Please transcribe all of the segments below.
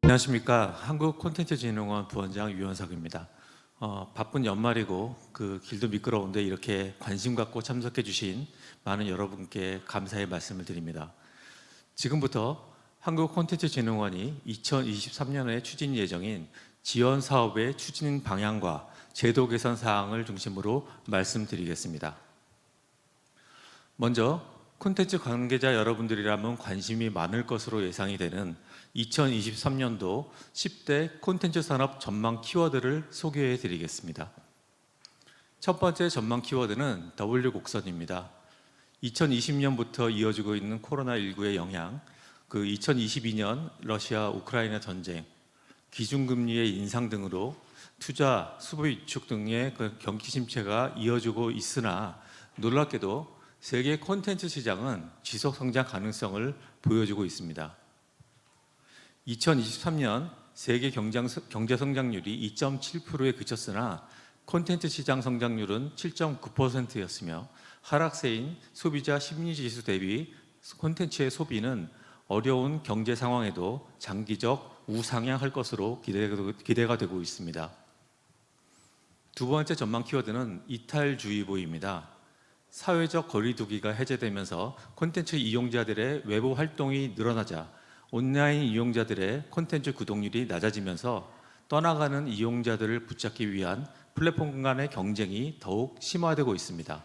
안녕하십니까. 한국콘텐츠진흥원 부원장 유현석입니다. 바쁜 연말이고 길도 미끄러운데 이렇게 관심 갖고 참석해 주신 많은 여러분께 감사의 말씀을 드립니다. 지금부터 한국콘텐츠진흥원이 2023년에 추진 예정인 지원 사업의 추진 방향과 제도 개선 사항을 중심으로 말씀드리겠습니다. 먼저 콘텐츠 관계자 여러분들이라면 관심이 많을 것으로 예상이 되는 2023년도 10대 콘텐츠 산업 전망 키워드를 소개해 드리겠습니다. 첫 번째 전망 키워드는 W 곡선입니다. 2020년부터 이어지고 있는 코로나19의 영향, 2022년 러시아 우크라이나 전쟁, 기준금리의 인상 등으로 투자, 수요 위축 등의 경기 침체가 이어지고 있으나 놀랍게도 세계 콘텐츠 시장은 지속 성장 가능성을 보여주고 있습니다. 2023년 세계 경제 성장률이 2.7%에 그쳤으나 콘텐츠 시장 성장률은 7.9%였으며 하락세인 소비자 심리지수 대비 콘텐츠의 소비는 어려운 경제 상황에도 장기적 우상향할 것으로 기대가 되고 있습니다. 두 번째 전망 키워드는 이탈주의보입니다. 사회적 거리두기가 해제되면서 콘텐츠 이용자들의 외부 활동이 늘어나자 온라인 이용자들의 콘텐츠 구독률이 낮아지면서 떠나가는 이용자들을 붙잡기 위한 플랫폼 간의 경쟁이 더욱 심화되고 있습니다.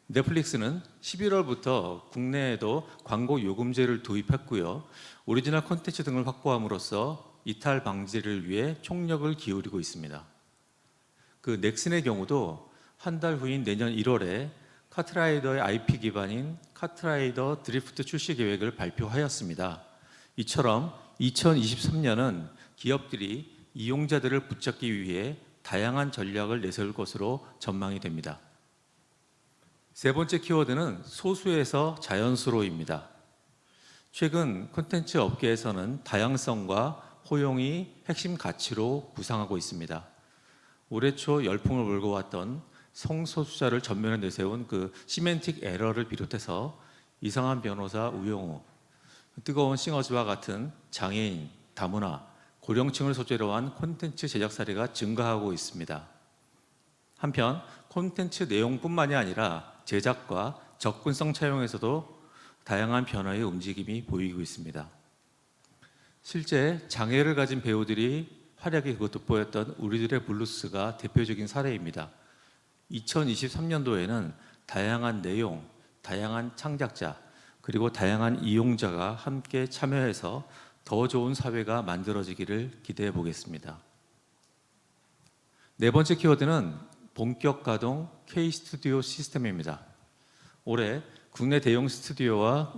넷플릭스는 11월부터 국내에도 광고 요금제를 도입했고요. 오리지널 콘텐츠 등을 확보함으로써 이탈 방지를 위해 총력을 기울이고 있습니다. 넥슨의 경우도 한 달 후인 내년 1월에 카트라이더의 IP 기반인 카트라이더 드리프트 출시 계획을 발표하였습니다. 이처럼 2023년은 기업들이 이용자들을 붙잡기 위해 다양한 전략을 내세울 것으로 전망이 됩니다. 세 번째 키워드는 소수에서 자연수로입니다. 최근 콘텐츠 업계에서는 다양성과 호용이 핵심 가치로 부상하고 있습니다. 올해 초 열풍을 몰고 왔던 성소수자를 전면에 내세운 시멘틱 에러를 비롯해서 이상한 변호사 우영우, 뜨거운 싱어즈와 같은 장애인, 다문화, 고령층을 소재로 한 콘텐츠 제작 사례가 증가하고 있습니다. 한편 콘텐츠 내용뿐만이 아니라 제작과 접근성 차용에서도 다양한 변화의 움직임이 보이고 있습니다. 실제 장애를 가진 배우들이 활약이 돋보였던 우리들의 블루스가 대표적인 사례입니다. 2023년도에는 다양한 내용, 다양한 창작자, 그리고 다양한 이용자가 함께 참여해서 더 좋은 사회가 만들어지기를 기대해 보겠습니다. 네 번째 키워드는 본격 가동 K-스튜디오 시스템입니다. 올해 국내 대형 스튜디오와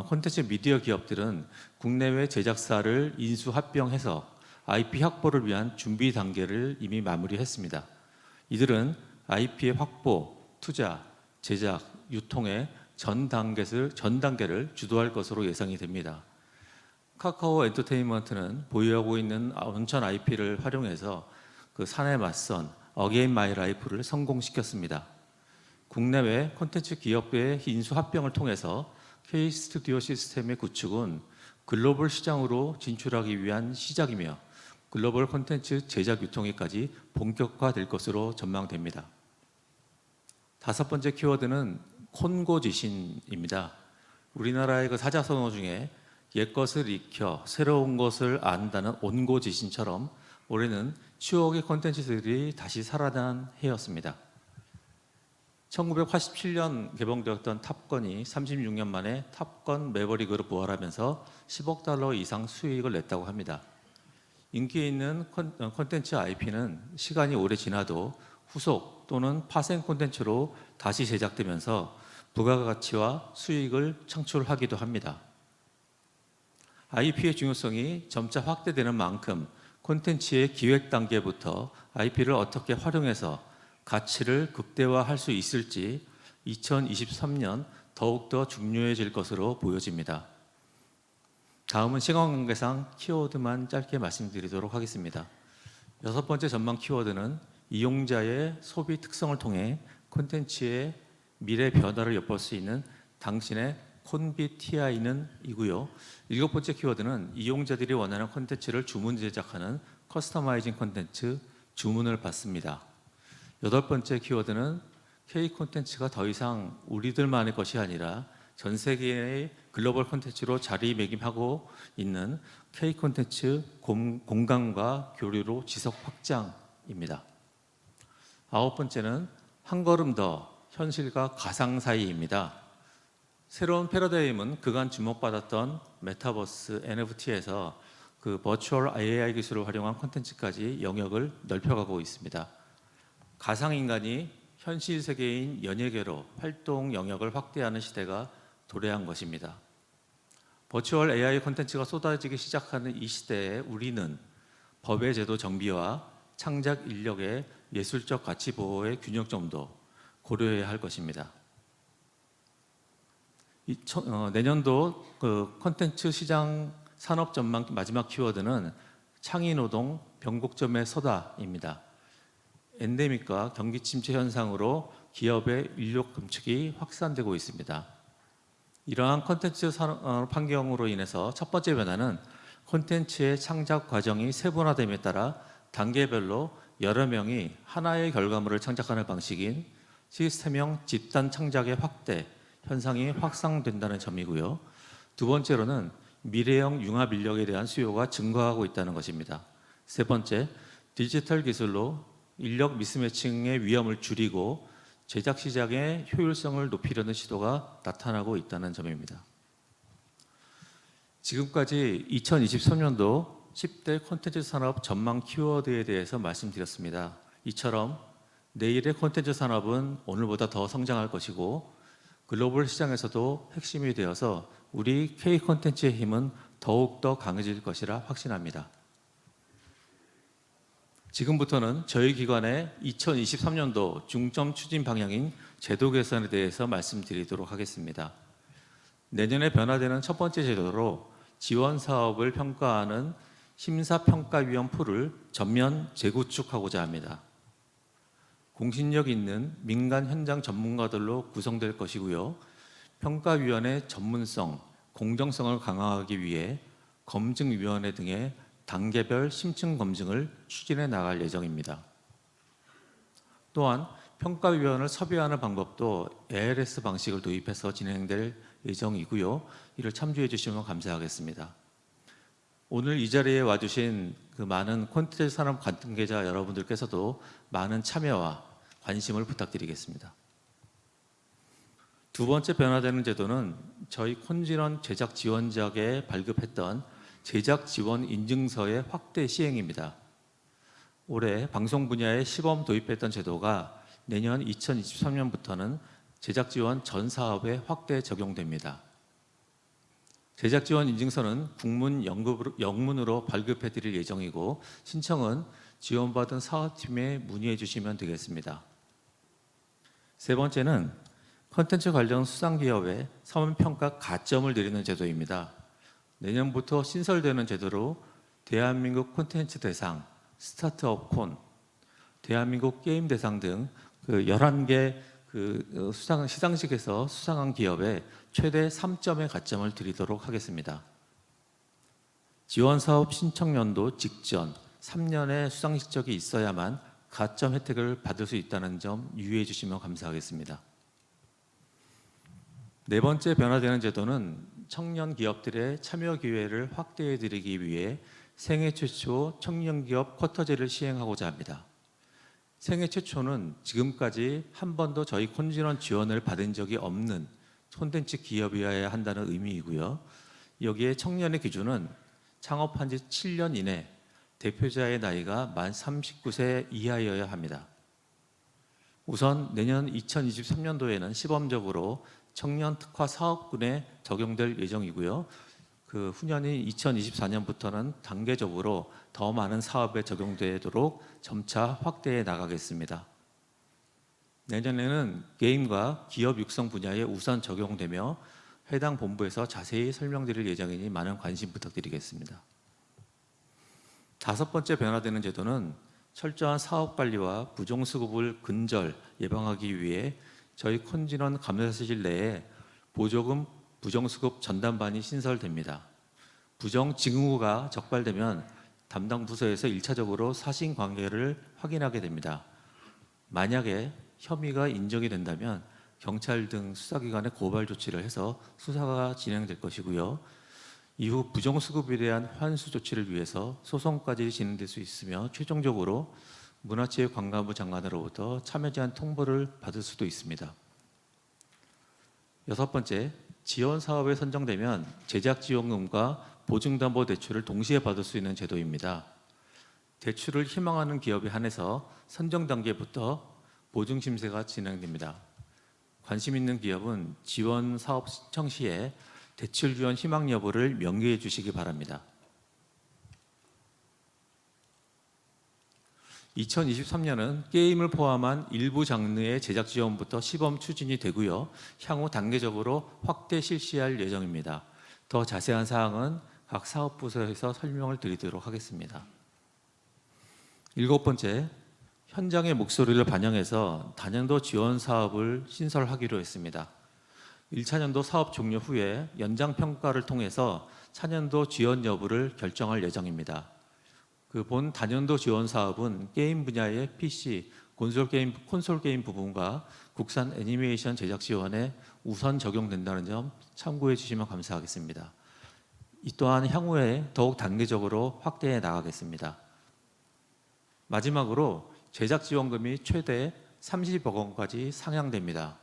콘텐츠 미디어 기업들은 국내외 제작사를 인수 합병해서 IP 확보를 위한 준비 단계를 이미 마무리했습니다. 이들은 IP의 확보, 투자, 제작, 유통의 전 단계를 주도할 것으로 예상이 됩니다. 카카오 엔터테인먼트는 보유하고 있는 원천 IP를 활용해서 산에 맞선 어게인 마이 라이프를 성공시켰습니다. 국내외 콘텐츠 기업의 인수 합병을 통해서 K-스튜디오 시스템의 구축은 글로벌 시장으로 진출하기 위한 시작이며 글로벌 콘텐츠 제작 유통에까지 본격화될 것으로 전망됩니다. 다섯 번째 키워드는 콘고지신입니다. 우리나라의 사자성어 중에 옛것을 익혀 새로운 것을 안다는 온고지신처럼 올해는 추억의 콘텐츠들이 다시 살아난 해였습니다. 1987년 개봉되었던 탑건이 36년 만에 탑건 매버릭으로 부활하면서 10억 달러 이상 수익을 냈다고 합니다. 인기 있는 콘텐츠 IP는 시간이 오래 지나도 후속 또는 파생 콘텐츠로 다시 제작되면서 부가가치와 수익을 창출하기도 합니다. IP의 중요성이 점차 확대되는 만큼 콘텐츠의 기획 단계부터 IP를 어떻게 활용해서 가치를 극대화할 수 있을지 2023년 더욱더 중요해질 것으로 보여집니다. 다음은 시간 관계상 키워드만 짧게 말씀드리도록 하겠습니다. 여섯 번째 전망 키워드는 이용자의 소비 특성을 통해 콘텐츠의 미래 변화를 엿볼 수 있는 당신의 콘비 TI는 이고요. 일곱 번째 키워드는 이용자들이 원하는 콘텐츠를 주문 제작하는 커스터마이징 콘텐츠, 주문을 받습니다. 여덟 번째 키워드는 K 콘텐츠가 더 이상 우리들만의 것이 아니라 전 세계의 글로벌 콘텐츠로 자리매김하고 있는 K 콘텐츠 공감과 교류로 지속 확장입니다. 아홉 번째는 한 걸음 더 현실과 가상 사이입니다. 새로운 패러다임은 그간 주목받았던 메타버스 NFT에서 그 버추얼 AI 기술을 활용한 콘텐츠까지 영역을 넓혀가고 있습니다. 가상 인간이 현실 세계인 연예계로 활동 영역을 확대하는 시대가 도래한 것입니다. 버추얼 AI 콘텐츠가 쏟아지기 시작하는 이 시대에 우리는 법의 제도 정비와 창작 인력의 예술적 가치 보호의 균형점도 고려해야 할 것입니다. 내년도 그 콘텐츠 시장 산업 전망 마지막 키워드는 창의노동 변곡점에 서다입니다. 엔데믹과 경기 침체 현상으로 기업의 인력 감축이 확산되고 있습니다. 이러한 콘텐츠 산업 환경으로 인해서 첫 번째 변화는 콘텐츠의 창작 과정이 세분화됨에 따라 단계별로 여러 명이 하나의 결과물을 창작하는 방식인 시스템형 집단 창작의 확대 현상이 확산된다는 점이고요. 두 번째로는 미래형 융합 인력에 대한 수요가 증가하고 있다는 것입니다. 세 번째, 디지털 기술로 인력 미스매칭의 위험을 줄이고 제작 시장의 효율성을 높이려는 시도가 나타나고 있다는 점입니다. 지금까지 2023년도 10대 콘텐츠 산업 전망 키워드에 대해서 말씀드렸습니다. 이처럼 내일의 콘텐츠 산업은 오늘보다 더 성장할 것이고 글로벌 시장에서도 핵심이 되어서 우리 K 콘텐츠의 힘은 더욱더 강해질 것이라 확신합니다. 지금부터는 저희 기관의 2023년도 중점 추진 방향인 제도 개선에 대해서 말씀드리도록 하겠습니다. 내년에 변화되는 첫 번째 제도로 지원 사업을 평가하는 심사평가위원 풀을 전면 재구축하고자 합니다. 공신력 있는 민간 현장 전문가들로 구성될 것이고요. 평가위원회 전문성, 공정성을 강화하기 위해 검증위원회 등의 단계별 심층 검증을 추진해 나갈 예정입니다. 또한 평가위원을 섭외하는 방법도 ALS 방식을 도입해서 진행될 예정이고요. 이를 참조해 주시면 감사하겠습니다. 오늘 이 자리에 와주신 그 많은 콘텐츠 산업 관계자 여러분들께서도 많은 참여와 관심을 부탁드리겠습니다. 두 번째 변화되는 제도는 저희 콘진원 제작 지원작에 발급했던 제작 지원 인증서의 확대 시행입니다. 올해 방송 분야에 시범 도입했던 제도가 내년 2023년부터는 제작 지원 전 사업에 확대 적용됩니다. 제작 지원 인증서는 국문 영문으로 발급해 드릴 예정이고 신청은 지원받은 사업팀에 문의해 주시면 되겠습니다. 세 번째는 콘텐츠 관련 수상기업에 서면평가 가점을 드리는 제도입니다. 내년부터 신설되는 제도로 대한민국 콘텐츠 대상, 스타트업 콘, 대한민국 게임 대상 등 그 11개 시상식에서 수상한 기업에 최대 3점의 가점을 드리도록 하겠습니다. 지원사업 신청연도 직전 3년의 수상 실적이 있어야만 가점 혜택을 받을 수 있다는 점 유의해 주시면 감사하겠습니다. 네 번째 변화되는 제도는 청년 기업들의 참여 기회를 확대해 드리기 위해 생애 최초 청년 기업 쿼터제를 시행하고자 합니다. 생애 최초는 지금까지 한 번도 저희 콘진원 지원을 받은 적이 없는 콘텐츠 기업이어야 한다는 의미이고요. 여기에 청년의 기준은 창업한 지 7년 이내 대표자의 나이가 만 39세 이하여야 합니다. 우선 내년 2023년도에는 시범적으로 청년 특화 사업군에 적용될 예정이고요. 그 후년인 2024년부터는 단계적으로 더 많은 사업에 적용되도록 점차 확대해 나가겠습니다. 내년에는 게임과 기업 육성 분야에 우선 적용되며 해당 본부에서 자세히 설명드릴 예정이니 많은 관심 부탁드리겠습니다. 다섯 번째 변화되는 제도는 철저한 사업 관리와 부정수급을 근절 예방하기 위해 저희 콘진원 감사실 내에 보조금 부정수급 전담반이 신설됩니다. 부정징후가 적발되면 담당 부서에서 1차적으로 사실관계를 확인하게 됩니다. 만약에 혐의가 인정이 된다면 경찰 등 수사기관에 고발 조치를 해서 수사가 진행될 것이고요. 이후 부정수급에 대한 환수 조치를 위해서 소송까지 진행될 수 있으며 최종적으로 문화체육관광부 장관으로부터 참여 제한 통보를 받을 수도 있습니다. 여섯 번째, 지원 사업에 선정되면 제작 지원금과 보증담보 대출을 동시에 받을 수 있는 제도입니다. 대출을 희망하는 기업에 한해서 선정 단계부터 보증 심사가 진행됩니다. 관심 있는 기업은 지원 사업 신청 시에 대출 지원 희망 여부를 명기해 주시기 바랍니다. 2023년은 게임을 포함한 일부 장르의 제작 지원부터 시범 추진이 되고요. 향후 단계적으로 확대 실시할 예정입니다. 더 자세한 사항은 각 사업부서에서 설명을 드리도록 하겠습니다. 일곱 번째, 현장의 목소리를 반영해서 다년도 지원 사업을 신설하기로 했습니다. 1차년도 사업 종료 후에 연장평가를 통해서 차년도 지원 여부를 결정할 예정입니다. 그 본 다년도 지원 사업은 게임 분야의 PC, 콘솔 게임 부분과 국산 애니메이션 제작 지원에 우선 적용된다는 점 참고해 주시면 감사하겠습니다. 이 또한 향후에 더욱 단계적으로 확대해 나가겠습니다. 마지막으로 제작 지원금이 최대 30억 원까지 상향됩니다.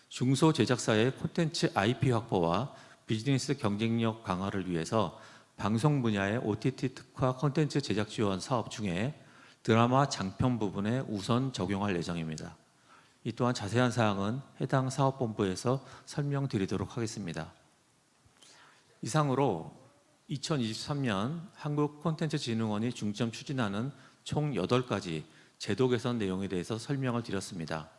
중소 제작사의 콘텐츠 IP 확보와 비즈니스 경쟁력 강화를 위해서 방송 분야의 OTT 특화 콘텐츠 제작 지원 사업 중에 드라마 장편 부분에 우선 적용할 예정입니다. 이 또한 자세한 사항은 해당 사업본부에서 설명드리도록 하겠습니다. 이상으로 2023년 한국콘텐츠진흥원이 중점 추진하는 총 8가지 제도 개선 내용에 대해서 설명을 드렸습니다.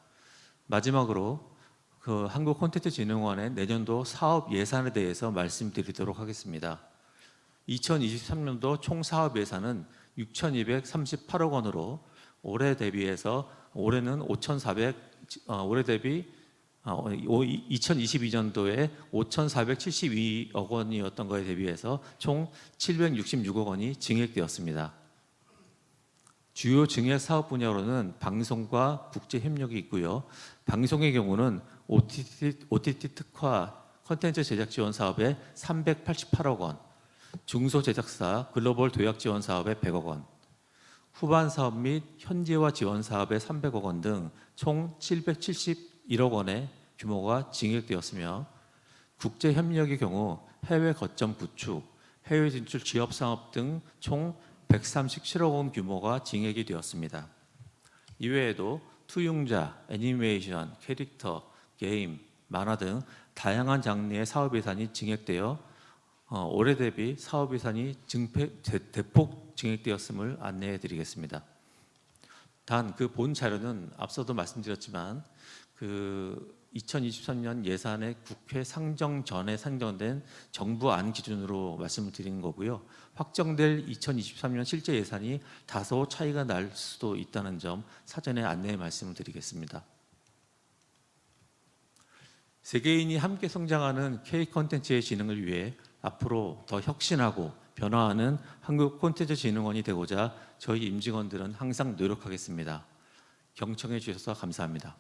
마지막으로 한국콘텐츠진흥원의 내년도 사업 예산에 대해서 말씀드리도록 하겠습니다. 2023년도 총 사업 예산은 6,238억 원으로 올해 대비해서 올해는 2022년도에 5,472억 원이었던 것에 대비해서 총 766억 원이 증액되었습니다. 주요 증액 사업 분야로는 방송과 국제 협력이 있고요. 방송의 경우는 OTT 특화 콘텐츠 제작 지원 사업에 388억 원, 중소 제작사 글로벌 도약 지원 사업에 100억 원, 후반 사업 및 현지화 지원 사업에 300억 원 등 총 771억 원의 규모가 증액되었으며 국제 협력의 경우 해외 거점 구축, 해외 진출 지역 사업 등 총 137억 원 규모가 증액이 되었습니다. 이외에도 투융자, 애니메이션, 캐릭터, 게임, 만화 등 다양한 장르의 사업 예산이 증액되어 올해 대비 사업 예산이 대폭 증액되었음을 안내해 드리겠습니다. 단 그 본 자료는 앞서도 말씀드렸지만 2023년 예산의 국회 상정 전에 상정된 정부 안 기준으로 말씀을 드리는 거고요. 확정될 2023년 실제 예산이 다소 차이가 날 수도 있다는 점 사전에 안내 말씀을 드리겠습니다. 세계인이 함께 성장하는 K 콘텐츠의 진흥을 위해 앞으로 더 혁신하고 변화하는 한국콘텐츠진흥원이 되고자 저희 임직원들은 항상 노력하겠습니다. 경청해 주셔서 감사합니다.